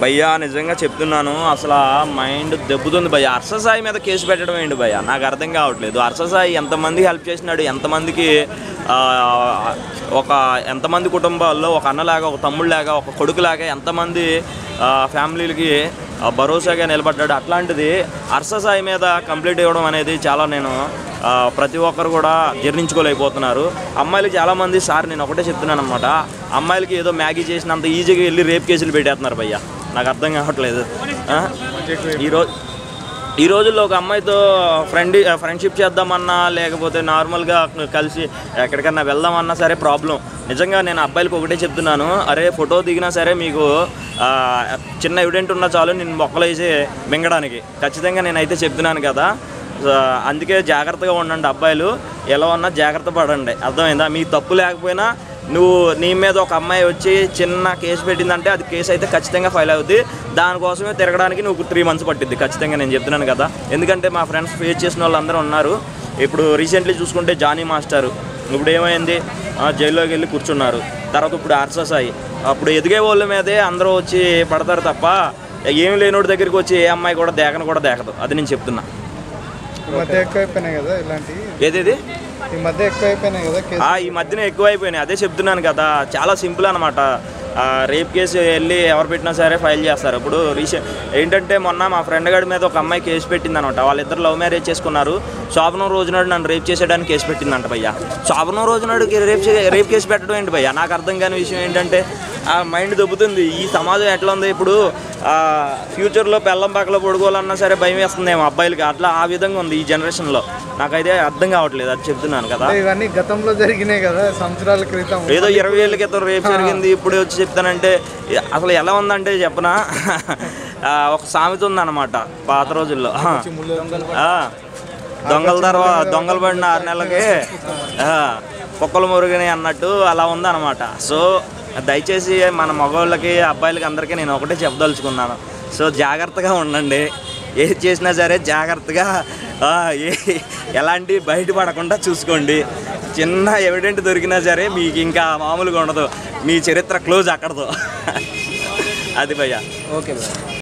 భయ్యా నిజంగా చెప్తున్నాను, అసలు మైండ్ దెబ్బతుంది భయ్య. హర్ష సాయి మీద కేసు పెట్టడం ఏంటి భయ్య, నాకు అర్థం కావట్లేదు. హర్ష సాయి ఎంతమందికి హెల్ప్ చేసినాడు, ఎంతమందికి ఎంతమంది కుటుంబాల్లో ఒక అన్నలాగా, ఒక తమ్ముళ్ళలాగా, ఒక కొడుకులాగా ఎంతమంది ఫ్యామిలీలకి భరోసాగా నిలబడ్డాడు. అట్లాంటిది హర్ష సాయి మీద కంప్లీట్ ఇవ్వడం అనేది చాలా ప్రతి ఒక్కరు కూడా జీర్ణించుకోలేకపోతున్నారు. అమ్మాయిలు చాలామంది సార్ నేను ఒకటే చెప్తున్నాను అనమాట, అమ్మాయిలకి ఏదో మ్యాగీ చేసినంత ఈజీగా వెళ్ళి రేప్ కేసులు పెట్టేస్తున్నారు భయ్య, నాకు అర్థం కావట్లేదు. ఈ రోజుల్లో ఒక అమ్మాయితో ఫ్రెండ్షిప్ చేద్దామన్నా, లేకపోతే నార్మల్గా కలిసి ఎక్కడికన్నా వెళ్దామన్నా సరే ప్రాబ్లం. నిజంగా నేను అబ్బాయిలకు ఒకటే చెప్తున్నాను, అరే ఫోటో దిగినా సరే మీకు చిన్న ఎవిడెంట్ ఉన్నా చాలు నేను మొక్కలు వేసి మింగడానికి, ఖచ్చితంగా నేనైతే చెప్తున్నాను కదా. అందుకే జాగ్రత్తగా ఉండండి అబ్బాయిలు, ఎలా ఉన్నా జాగ్రత్త పడండి, అర్థమైందా? మీ తప్పు లేకపోయినా నీ మీద ఒక అమ్మాయి వచ్చి చిన్న కేసు పెట్టిందంటే అది కేసు అయితే ఖచ్చితంగా ఫైల్ అవుద్ది. దానికోసమే తిరగడానికి నువ్వు 3 months పట్టిద్ది ఖచ్చితంగా, నేను చెప్తున్నాను కదా. ఎందుకంటే మా ఫ్రెండ్స్ ఫేస్ చేసిన వాళ్ళందరూ ఉన్నారు. ఇప్పుడు రీసెంట్లీ చూసుకుంటే జానీ మాస్టర్ ఇప్పుడు ఏమైంది, జైల్లోకి వెళ్ళి కూర్చున్నారు. తర్వాత ఇప్పుడు హర్ష సాయి, అప్పుడు ఎదిగే వాళ్ళ మీదే అందరూ వచ్చి పడతారు తప్ప ఏమి లేనోడి దగ్గరికి వచ్చి ఏ అమ్మాయి కూడా దేకదు. అది నేను చెప్తున్నా. ఏదేది ఈ మధ్యన ఎక్కువైపోయినాయి, అదే చెప్తున్నాను కదా. చాలా సింపుల్ అనమాట. రేప్ కేసు వెళ్ళి ఎవరు పెట్టినా సరే ఫైల్ చేస్తారు. ఇప్పుడు ఏంటంటే మొన్న మా ఫ్రెండ్ గారి మీద ఒక అమ్మాయి కేసు పెట్టింది అనమాట. వాళ్ళిద్దరు లవ్ మ్యారేజ్ చేసుకున్నారు. శోభనం రోజు నాడు నన్ను రేప్ చేసేయడానికి కేసు పెట్టిందంట భయ్య. శోభనం రోజు నాడు రేప్ కేసు పెట్టడం ఏంటి భయ్య, నాకు అర్థం కాని విషయం ఏంటంటే మైండ్ దొబ్బుతుంది. ఈ సమాజం ఎట్లా ఉంది ఇప్పుడు, ఫ్యూచర్లో పెళ్ళం పక్కలో పడుకోవాలన్నా సరే భయం వేస్తుందేమో అబ్బాయిలకి, అట్లా ఆ విధంగా ఉంది ఈ జనరేషన్లో. నాకైతే అర్థం కావట్లేదు, అది చెప్తున్నాను కదా. ఇవన్నీ గతంలో జరిగినాయి కదా, సంవత్సరాల క్రితం, ఏదో 20 ఏళ్ళ క్రితం రేపు జరిగింది. ఇప్పుడు వచ్చి చెప్తానంటే అసలు ఎలా ఉందంటే చెప్పనా, ఒక సామెత ఉందన్నమాట పాత రోజుల్లో, దొంగలు పడిన 6 నెలలకి కుక్కలు మురుగని అన్నట్టు అలా ఉందన్నమాట. సో దయచేసి మన మగవాళ్ళకి అబ్బాయిలకి అందరికీ నేను ఒకటే చెప్పదలుచుకున్నాను. సో జాగ్రత్తగా ఉండండి, ఏది చేసినా సరే జాగ్రత్తగా, ఎలాంటి బయటపడకుండా చూసుకోండి. చిన్న ఎవిడెంట్ దొరికినా సరే మీకు ఇంకా మామూలుగా ఉండదు, మీ చరిత్ర క్లోజ్ అక్కడతో. అది భయ్యా. ఓకే.